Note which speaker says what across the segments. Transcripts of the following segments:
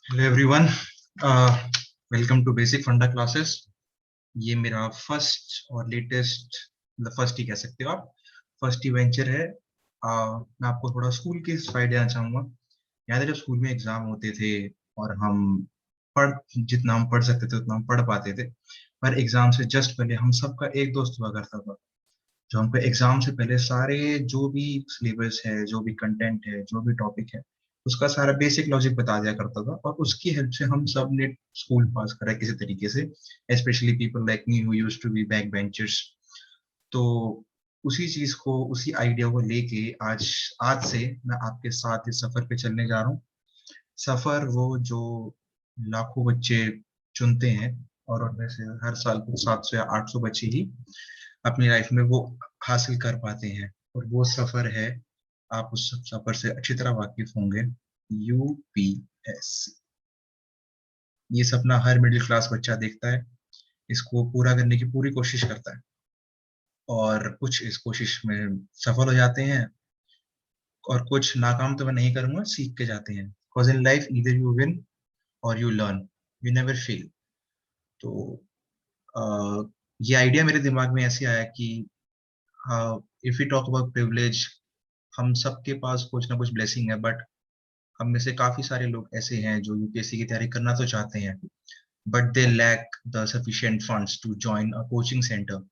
Speaker 1: Hello everyone, welcome to basic funda classes. ये मेरा first और लेटेस्ट, मतलब फर्स्ट ही कह सकते हो आप, फर्स्ट ही वेंचर है। मैं आपको थोड़ा स्कूल की साइड देना चाहूँगा। याद है जब स्कूल में एग्जाम होते थे और हम पढ़ जितना हम पढ़ सकते थे उतना हम पढ़ पाते थे, पर एग्जाम से जस्ट पहले हम सबका एक दोस्त हुआ करता था जो हमको एग्जाम से पहले सारे जो भी सिलेबस है, जो भी कंटेंट है, जो भी टॉपिक है, उसका सारा बेसिक लॉजिक बता दिया करता था और उसकी हेल्प से हम सब ने स्कूल पास करा किसी तरीके से। Specially people like me who used to be back benchers. तो उसी चीज को, उसी आइडिया को लेके आज आज से मैं आपके साथ इस सफर पे चलने जा रहा हूँ। सफर वो जो लाखों बच्चे चुनते हैं और उनमें से हर साल कुछ 700 या 800 बच्चे ही अपनी लाइफ में वो हासिल कर पाते हैं। और वो सफर है, आप उस सफर से अच्छी तरह वाकिफ होंगे, यूपीएससी। ये सपना हर मिडिल क्लास बच्चा देखता है, इसको पूरा करने की पूरी कोशिश करता है और कुछ इस कोशिश में सफल हो जाते हैं और कुछ नाकाम तो मैं नहीं करूंगा, सीख के जाते हैं। Because in life either you win or you learn, you never fail. तो ये आइडिया मेरे दिमाग में ऐसे आया कि if you talk about privilege, हम सबके पास कुछ ना कुछ ब्लेसिंग है, बट हम में से काफी सारे लोग ऐसे हैं जो यूपीएससी की तैयारी करना तो चाहते हैं, but they lack the sufficient funds to join a coaching centre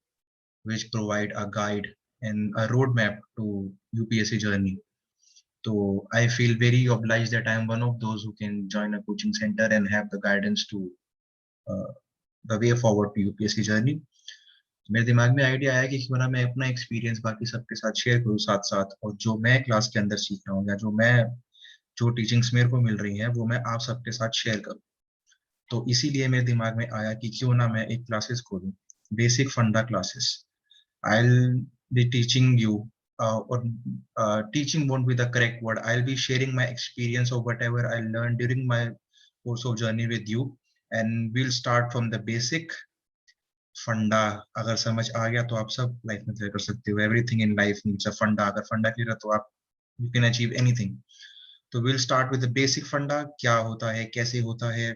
Speaker 1: which provide a guide and a roadmap to UPSC journey. So I feel very obliged that I am one of those who can join a coaching center and have the guidance to uh, the way forward to UPSC journey. मेरे दिमाग में idea आया कि क्यों ना मैं अपना experience बाकी सबके साथ शेयर करूँ साथ साथ, और जो मैं क्लास के अंदर सीख रहा हूँ या जो टीचिंग्स मेरे को मिल रही हैं वो मैं आप सबके साथ शेयर करूँ। तो इसीलिए मेरे दिमाग में आया कि क्यों ना मैं एक क्लासेस खोलूँ, basic funda classes. I'll be teaching you, or teaching won't be the correct word. I'll be sharing my experience of whatever I learned during my course of journey with you, and we'll start from the basic फंडा। अगर समझ आ गया तो आप सब life में clear कर सकते हो। Everything in life needs a फंडा। अगर फंडा क्लियर है तो आप यू कैन अचीव एनीथिंग। तो will start with the basic फंडा। क्या होता है, कैसे होता है,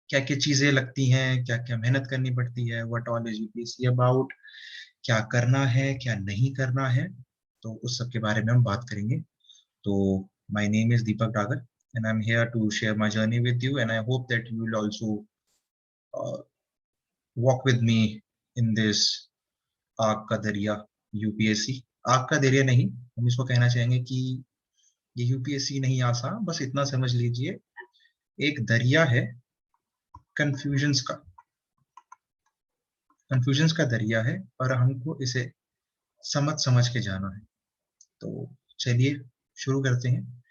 Speaker 1: क्या क्या चीजें लगती हैं, क्या क्या मेहनत करनी पड़ती है, what all is UPSC about, क्या करना है क्या नहीं करना है, तो उस सब के बारे में हम बात करेंगे। तो my name is Deepak Dagar and I am here to share my journey with you, and I hope that you will also walk with me in this आग का दरिया यूपीएससी। आग का दरिया नहीं, हम इसको कहना चाहेंगे कि ये यूपीएससी नहीं आसान, बस इतना समझ लीजिए, एक दरिया है कंफ्यूजन्स का। कंफ्यूजन्स का दरिया है और हमको इसे समझ समझ के जाना है। तो चलिए शुरू करते हैं।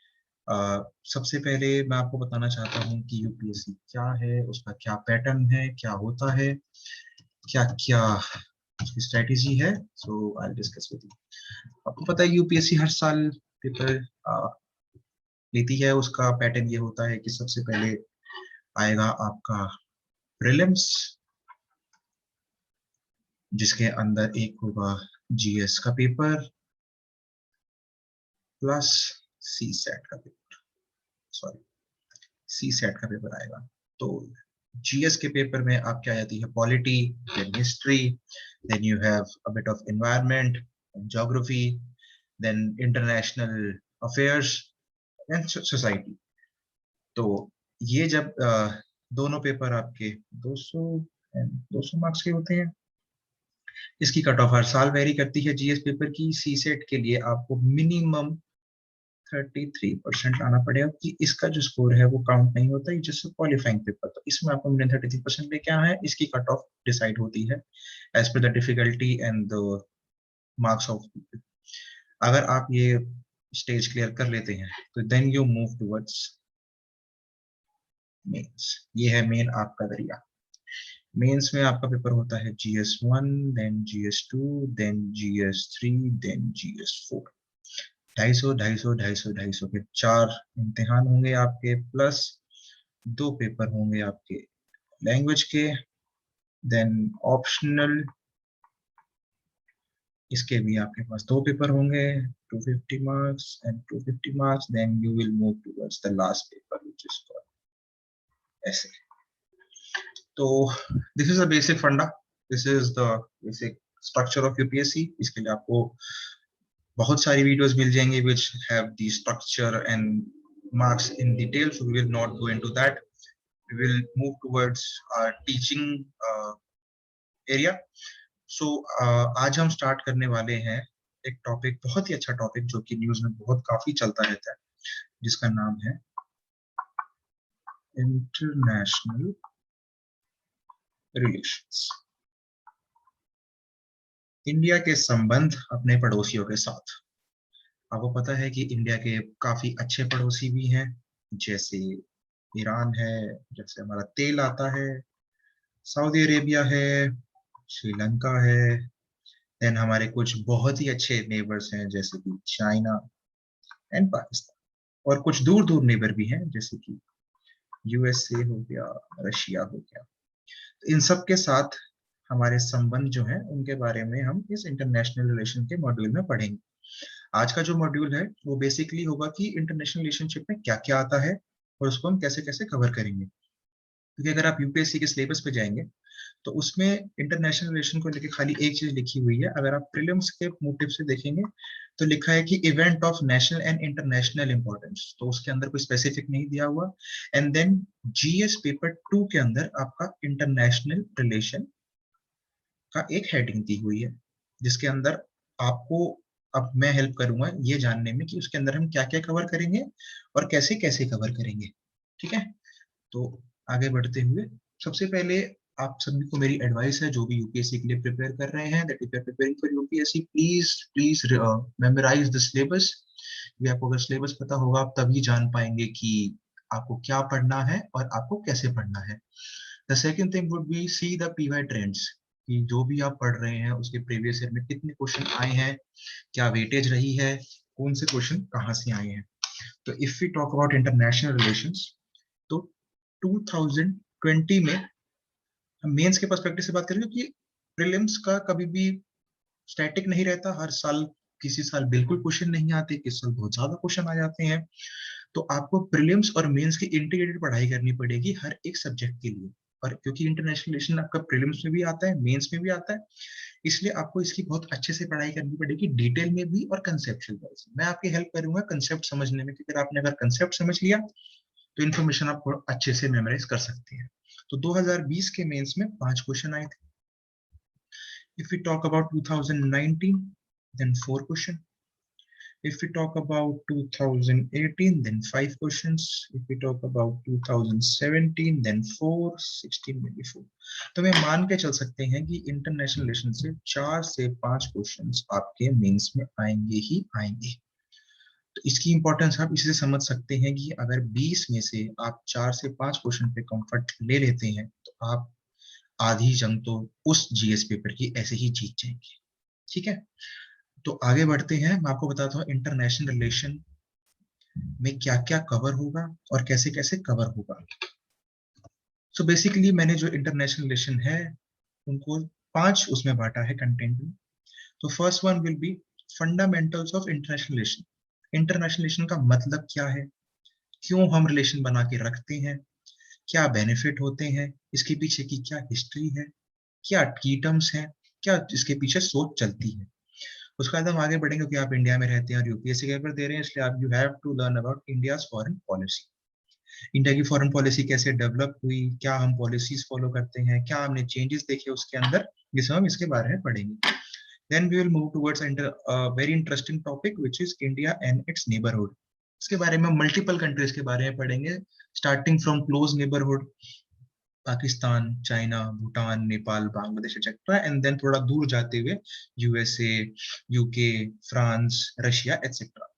Speaker 1: सबसे पहले मैं आपको बताना चाहता हूँ कि यूपीएससी क्या है, उसका क्या पैटर्न है, क्या होता है, क्या क्या उसकी स्ट्रेटेजी है। सो आई डिस्कस विद यू। आपको पता है यूपीएससी हर साल पेपर लेती है। उसका पैटर्न ये होता है कि सबसे पहले आएगा आपका प्रीलिम्स, जिसके अंदर एक होगा जीएस का पेपर प्लस सी सेट का पेपर, सॉरी सी सेट का पेपर आएगा। तो जीएस के पेपर में आपकी आ जाती है polity, then history, then you have a bit of environment, geography, then international affairs and society. तो ये जब दोनों पेपर आपके 200 200 मार्क्स के होते हैं, इसकी कट ऑफ हर साल वेरी करती है। जीएस पेपर की सी सेट के लिए आपको मिनिमम 33% लाना पड़ेगा कि इसका जो स्कोर है वो काउंट नहीं होता है, जैसे क्वालिफाइंग पेपर। तो इसमें आपको मिनिमम 33% लेके आना है। इसकी कट ऑफ डिसाइड होती है as per the difficulty and the marks of people. अगर आप ये स्टेज क्लियर कर लेते हैं तो then you move towards mains. ये है मेन आपका दरिया। मेंस में आपका पेपर होता है GS1, then GS2, then GS3, then GS4। 250 250 250 250 के 4 इम्तिहान होंगे आपके, प्लस 2 पेपर होंगे आपके लैंग्वेज के, देन ऑप्शनल, इसके भी आपके पास 2 पेपर होंगे, 250 marks and 250 marks. Then you will move towards the last paper which is essay. तो this is the basic funda, this is the basic structure of UPSC. इसके लिए आपको बहुत सारी वीडियोस मिल जाएंगे which have the structure and marks in detail, so we will not go into that. We will move towards our teaching area. So आज हम start करने वाले हैं एक टॉपिक, बहुत ही अच्छा टॉपिक जो कि न्यूज में बहुत काफी चलता रहता है, जिसका नाम है इंटरनेशनल रिलेशंस। इंडिया के संबंध अपने पड़ोसियों के साथ। आपको पता है कि इंडिया के काफी अच्छे पड़ोसी भी हैं, जैसे ईरान है, जैसे हमारा तेल आता है, सऊदी अरेबिया है, श्रीलंका है, देन हमारे कुछ बहुत ही अच्छे नेबर्स हैं जैसे कि चाइना एंड पाकिस्तान, और कुछ दूर दूर नेबर भी हैं जैसे कि यूएसए हो गया, रशिया हो गया। तो इन सब के साथ हमारे संबंध जो है उनके बारे में हम इस इंटरनेशनल रिलेशन के मॉड्यूल में पढ़ेंगे। आज का जो मॉड्यूल है वो बेसिकली होगा कि इंटरनेशनल रिलेशनशिप में क्या क्या आता है और उसको हम कैसे कैसे कवर करेंगे। क्योंकि अगर आप यूपीएससी के सिलेबस पे जाएंगे तो उसमें इंटरनेशनल रिलेशन को लेकर खाली एक चीज लिखी हुई है। अगर आप प्रीलिम्स के मोटिव से देखेंगे तो लिखा है कि event of national and international importance, तो उसके अंदर कोई स्पेसिफिक नहीं दिया हुआ। एंड देन जीएस पेपर 2 के अंदर आपका इंटरनेशनल रिलेशन का एक हेडिंग दी हुई है, जिसके अंदर आपको अब मैं हेल्प करूंगा ये जानने में कि उसके अंदर हम क्या क्या कवर करेंगे और कैसे कैसे कवर करेंगे। ठीक है, तो आगे बढ़ते हुए सबसे पहले आप सभी को मेरी एडवाइस है, जो भी यूपीएससी के लिए प्रिपेयर कर रहे हैं, that if you are preparing for UPSC, please please memorise the syllabus. ये आपको अगर सिलेबस पता होगा आप तभी जान पाएंगे कि आपको क्या पढ़ना है और आपको कैसे पढ़ना है। The second thing would be see the PY trends, कि जो भी आप पढ़ रहे हैं उसके प्रीवियस ईयर में कितने क्वेश्चन आए हैं, क्या वेटेज रही है, कौन से क्वेश्चन कहाँ से आए हैं। तो if we talk about international relations, तो 2020 में हम मेंस के पर्सपेक्टिव से बात करेंगे कि प्रीलिम्स का कभी भी स्टैटिक नहीं रहता, हर साल किसी साल बिल्कुल क्वेश्चन नहीं आते, किस साल बहुत ज्यादा क्वेश्चन आ जाते हैं। तो आपको प्रीलिम्स और मेंस की इंटीग्रेटेड पढ़ाई करनी पड़ेगी हर एक सब्जेक्ट के लिए। और क्योंकि इंटरनेशनल रिलेशन आपका प्रीलिम्स में भी आता है, मेंस में भी आता है, इसलिए आपको इसकी बहुत अच्छे से पढ़ाई करनी पड़ेगी, डिटेल में भी और कंसेप्चुअल वाइज। मैं आपकी हेल्प करूंगा कंसेप्ट समझने में, क्योंकि आपने अगर कंसेप्ट समझ लिया तो इन्फॉर्मेशन आप अच्छे से मेमोराइज कर सकते हैं। तो 2020 के मेंस में 5 क्वेश्चन आए थे। If we talk about 2019, then 4 questions. If we talk about 2018, then 5 questions. If we talk about 2017, then 4, 16 maybe 4. तो मैं मान के चल सकते हैं कि इंटरनेशनल रिलेशन से 4 से 5 क्वेश्चंस आपके मेंस में आएंगे ही आएंगे। तो इसकी इंपॉर्टेंस आप इसी से समझ सकते हैं कि अगर 20 में से आप 4 से 5 क्वेश्चन पे कंफर्ट ले लेते हैं तो आप आधी जंग तो उस जीएस पेपर की ऐसे ही जीत जाएंगे। ठीक है, तो आगे बढ़ते हैं। मैं आपको बताता हूँ इंटरनेशनल रिलेशन में क्या क्या कवर होगा और कैसे कैसे कवर होगा। सो बेसिकली मैंने जो इंटरनेशनल रिलेशन है उनको 5 उसमें बांटा है कंटेंट में। तो first one will be fundamentals of international relation. International relation का मतलब क्या है, क्यों हम रिलेशन बना के रखते हैं, क्या बेनिफिट होते हैं, इसके पीछे की क्या हिस्ट्री है, क्या की टर्म्स हैं, क्या इसके पीछे सोच चलती है। उसके बाद हम आगे बढ़ेंगे, क्योंकि आप इंडिया में रहते हैं और यूपीएससी के पेपर दे रहे हैं, इसलिए आप you have to learn about India's foreign policy. India की फॉरेन पॉलिसी कैसे डेवलप हुई, क्या हम पॉलिसीज फॉलो करते हैं, क्या हमने चेंजेस देखे उसके अंदर, ये सब हम इसके बारे में पढ़ेंगे। Then we will move towards a very interesting topic which is India and its neighborhood. इसके बारे में मल्टीपल कंट्रीज के बारे में पढ़ेंगे, starting from close neighbourhood, Pakistan, China, Bhutan, Nepal, Bangladesh etcetera, and then थोड़ा दूर जाते हुए USA, UK, France, Russia etcetera.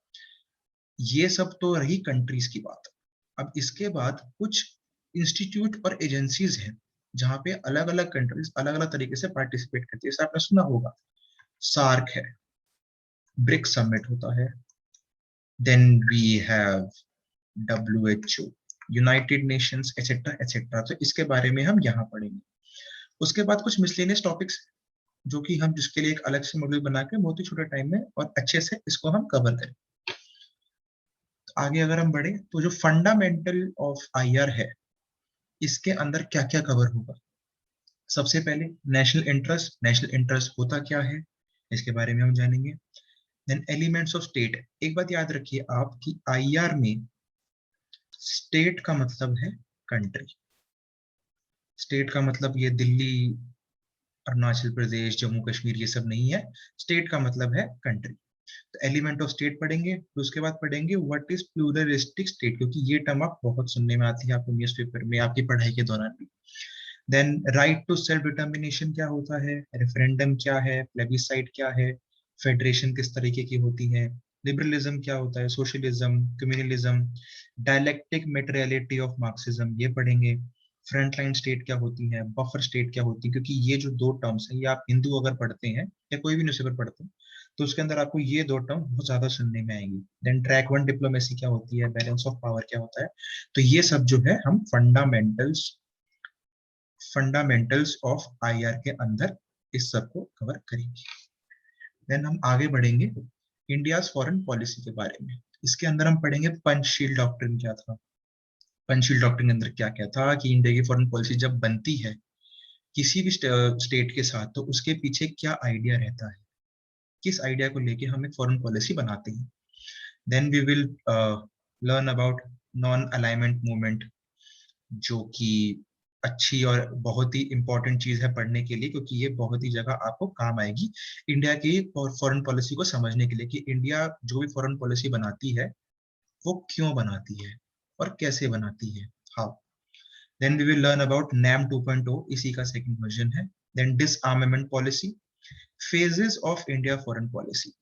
Speaker 1: ये सब तो रही कंट्रीज की बात। अब इसके बाद कुछ इंस्टीट्यूट और एजेंसीज हैं जहाँ पे अलग अलग कंट्रीज अलग अलग तरीके से पार्टिसिपेट करती है। जैसे आपने सुना होगा सार्क है, ब्रिक्स समिट होता है, then we have WHO, United Nations etcetera etcetera. तो इसके बारे में हम यहाँ पढ़ेंगे। उसके बाद कुछ मिसलेनियस टॉपिक्स जो कि हम जिसके लिए एक अलग से मॉड्यूल बना के बहुत ही छोटे टाइम में और अच्छे से इसको हम कवर करें। आगे अगर हम बढ़े तो जो फंडामेंटल ऑफ आईआर है इसके अंदर क्या क्या कवर होगा? सबसे पहले नेशनल इंटरेस्ट। नेशनल इंटरेस्ट होता क्या है, इसके बारे में हम जानेंगे। Then elements of state. एक बात याद रखिए आप कि आईआर में स्टेट का मतलब है कंट्री। स्टेट का मतलब ये दिल्ली, अरुणाचल प्रदेश, जम्मू कश्मीर ये सब नहीं है। स्टेट का मतलब है कंट्री। तो एलिमेंट ऑफ स्टेट पढ़ेंगे, फिर उसके बाद पढ़ेंगे व्हाट इज प्लूरलिस्टिक स्टेट, क्योंकि ये टर्म आप बहुत सुनने में आती है आपको न्यूज़पेपर में, आपकी पढ़ाई के दौरान भी। Then right to self determination क्या होता है, रेफरेंडम क्या है, प्लेबिसाइट क्या है, फेडरेशन किस तरीके की होती है, लिबरलिज्म क्या होता है, socialism, communalism, dialectic materiality of Marxism ये पढ़ेंगे। फ्रंटलाइन स्टेट क्या होती है, बफर स्टेट क्या होती है, क्योंकि ये जो दो टर्म्स हैं ये आप हिंदू अगर पढ़ते हैं या कोई भी न्यूज़पेपर पढ़ते हैं तो उसके अंदर आपको ये दो टर्म बहुत ज्यादा सुनने में आएंगी। देन ट्रैक वन डिप्लोमेसी क्या होती है, बैलेंस ऑफ पावर क्या होता है। तो ये सब जो है हम फंडामेंटल्स ऑफ आईआर के अंदर इस सब को कवर करेंगे। देन हम आगे बढ़ेंगे इंडिया फॉरेन पॉलिसी के बारे में। इसके अंदर हम पढ़ेंगे पंचशील डॉक्ट्रिन क्या था। पंचशील डॉक्ट्रिन के अंदर क्या क्या था कि इंडिया की फॉरेन पॉलिसी जब बनती है किसी भी स्टेट के साथ, तो उसके पीछे क्या आइडिया रहता है, किस आइडिया को लेके हम एक फॉरेन पॉलिसी बनाते हैं। Then we will learn about non alignment movement, जो कि अच्छी और बहुत ही इंपॉर्टेंट चीज है पढ़ने के लिए, क्योंकि ये बहुत ही जगह आपको काम आएगी इंडिया की फॉरेन पॉलिसी को समझने के लिए, कि इंडिया जो भी फॉरेन पॉलिसी बनाती है वो क्यों बनाती है और कैसे बनाती है, how. Then we will learn about NAM 2.0, इसी का सेकंड वर्जन है। Then disarmament policy, phases of India foreign policy,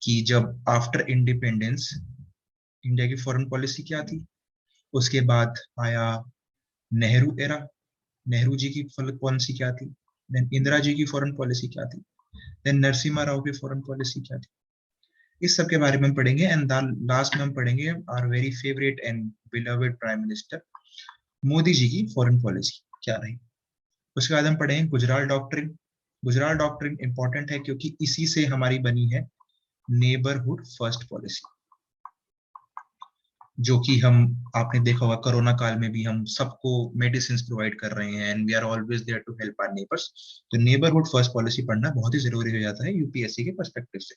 Speaker 1: कि जब आफ्टर इंडिपेंडेंस इंडिया की फॉरेन पॉलिसी क्या थी, उसके बाद आया नेहरू एरा, नेहरू जी की फॉरेन पॉलिसी क्या थी, देन इंदिरा जी की फॉरेन पॉलिसी क्या थी, देन नरसिम्हा राव की फॉरेन पॉलिसी क्या थी। इस सब के बारे में हम पढ़ेंगे। एंड लास्ट में हम पढ़ेंगे our very favourite and beloved prime minister Modi ji की फॉरेन पॉलिसी क्या रही। उसके बाद हम पढ़ेंगे Gujarat doctrine. Gujarat doctrine important है क्योंकि इसी से हमारी बनी है नेबरहुड फर्स्ट पॉलिसी, जो कि हम, आपने देखा होगा कोरोना काल में भी हम सबको मेडिसिन प्रोवाइड कर रहे हैं and we are always there to help our neighbours. तो नेबरहुड फर्स्ट पॉलिसी पढ़ना बहुत ही जरूरी हो जाता है यूपीएससी के पर्सपेक्टिव से।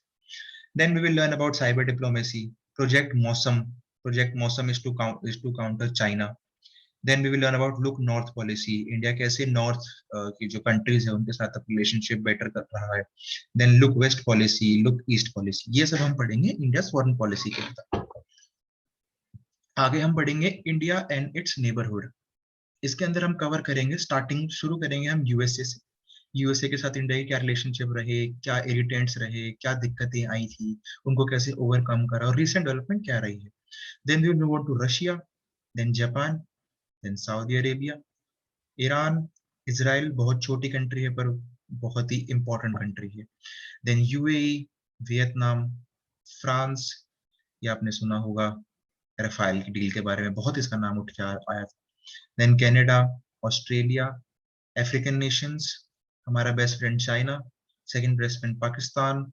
Speaker 1: Then we will learn about cyber diplomacy, project Mausam. Project Mausam is to counter China. Then we will learn about look north policy, India कैसे नॉर्थ की जो कंट्रीज है उनके साथ रिलेशनशिप बेटर कर रहा है। Then look west policy, look east policy, ये सब हम पढ़ेंगे इंडिया फॉरेन पॉलिसी के अंदर। आगे हम पढ़ेंगे इंडिया एंड इट्स नेबरहुड। इसके अंदर हम कवर करेंगे, स्टार्टिंग शुरू करेंगे हम यूएसए से। यूएसए के साथ इंडिया की क्या रिलेशनशिप रहे, क्या इरिटेंट्स रहे, क्या दिक्कतें आई थी, उनको कैसे ओवरकम करा और रिसेंट डेवलपमेंट क्या रही है। Then we will move on to Russia, then Japan, then Saudi Arabia, Iran, Israel, बहुत छोटी कंट्री है पर बहुत ही इंपॉर्टेंट कंट्री है। देन यूएई, वियतनाम, फ्रांस, ये आपने सुना होगा राफेल की डील के बारे में बहुत इसका नाम उठ के आया था। Then Canada, Australia, African nations, हमारा best friend China, second best friend Pakistan,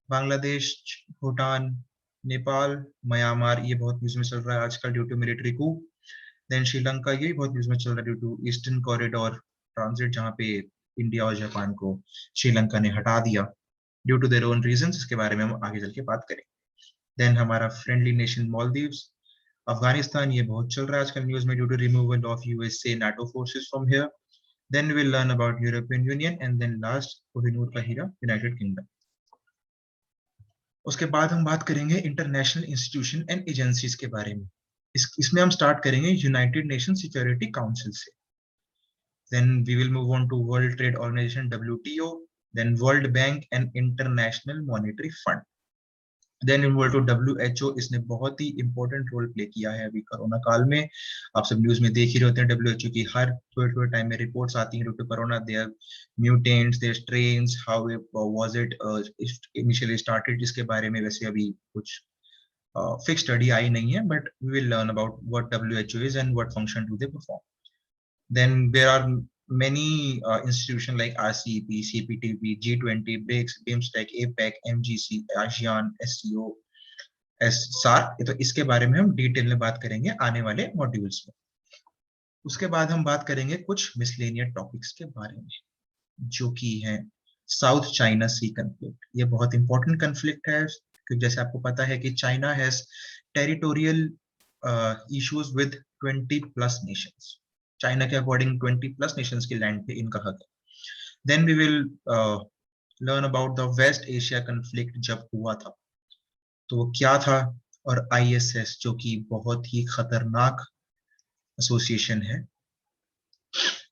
Speaker 1: Bangladesh, Bhutan, Nepal, Myanmar, ये बहुत न्यूज में चल रहा है आजकल due to military coup. Then Sri Lanka, ये भी बहुत न्यूज में चल रहा है due to eastern corridor transit, जहाँ पे इंडिया और जापान को श्रीलंका ने हटा दिया due to their own reasons. इसके बारे में हम आगे चल के बात करें। देन हमारा फ्रेंडली नेशन मालदीव्स, अफगानिस्तान, ये बहुत चल रहा है आजकल न्यूज में due to removal of USA NATO forces from here. Then we will learn about European Union and then last Kohinoor का हीरा, यूनाइटेड किंगडम। उसके बाद हम बात करेंगे इंटरनेशनल इंस्टीट्यूशन एंड एजेंसीज के बारे में। इसमें हम स्टार्ट करेंगे यूनाइटेड नेशन सिक्योरिटी काउंसिल से। Then we will move on to World Trade Organization WTO, then World Bank and International Monetary Fund. Then involve to WHO, इसने बहुत ही इंपॉर्टेंट रोल प्ले किया है अभी कोरोना काल में। आप सब न्यूज में देख ही रहे होते हैं WHO की हर थोड़े थोड़े टाइम में रिपोर्ट्स आती हैं due to corona, their mutants, their strains, how was it initially started, जिसके बारे में वैसे अभी कुछ फिक्स स्टडी आई नहीं है, but we will learn about what WHO is and what function do they perform. Then there are many institutions like RCEP, CPTP, G20, BRICS, BIMSTEC, APEC, MGC, ASEAN, SCO, SAARC। तो इसके बारे में हम detail में बात करेंगे आने वाले मॉड्यूल्स में। उसके बाद हम बात करेंगे कुछ मिसलेनियस टॉपिक्स के बारे में, जो कि है साउथ चाइना सी कन्फ्लिक्ट। ये बहुत इंपॉर्टेंट कन्फ्लिक्ट है, क्योंकि जैसे आपको पता है कि China has territorial issues with 20 plus nations. China के अकॉर्डिंग 20 प्लस नेशंस की लैंड पे इनका हक है। Then we will learn about the West Asia conflict जब हुआ था, तो वो क्या था, और आईएसएस जो कि बहुत ही खतरनाक एसोसिएशन है।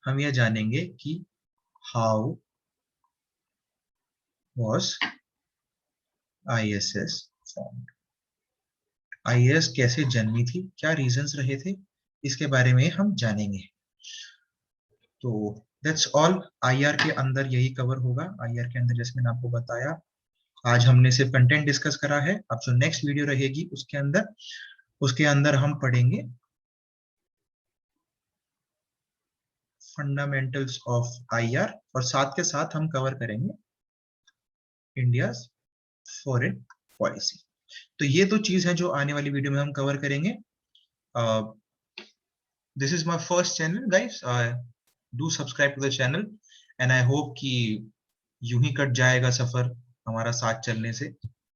Speaker 1: हम यह जानेंगे कि how was ISS formed, ISS कैसे जन्मी थी, क्या रीजंस रहे थे, इसके बारे में हम जानेंगे। तो दैट्स ऑल। आईआर के अंदर यही कवर होगा। आईआर के अंदर जैसे मैंने आपको बताया, आज हमने सिर्फ कंटेंट डिस्कस करा है। अब जो नेक्स्ट वीडियो रहेगी उसके अंदर हम पढ़ेंगे फंडामेंटल्स ऑफ आईआर, और साथ के साथ हम कवर करेंगे इंडिया फॉरेन पॉलिसी। तो ये तो चीज है जो आने वाली वीडियो में हम कवर करेंगे। This is my first channel guys, do subscribe to the channel, and I hope कि यूं ही कट जाएगा सफर हमारा साथ चलने से,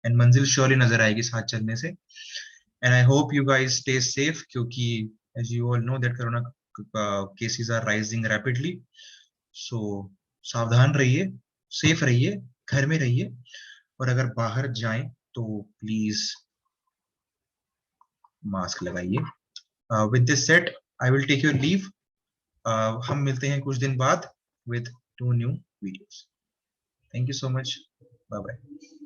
Speaker 1: एंड मंजिल श्योरली नजर आएगी साथ चलने से। And I hope you guys stay safe, क्योंकि as you all know that corona cases are rising rapidly. So सावधान रहिए, सेफ रहिए, घर में रहिए, और अगर बाहर जाएं तो प्लीज मास्क लगाइए। With this set I will take your leave. हम मिलते हैं कुछ दिन बाद with 2 new videos. Thank you so much. Bye bye.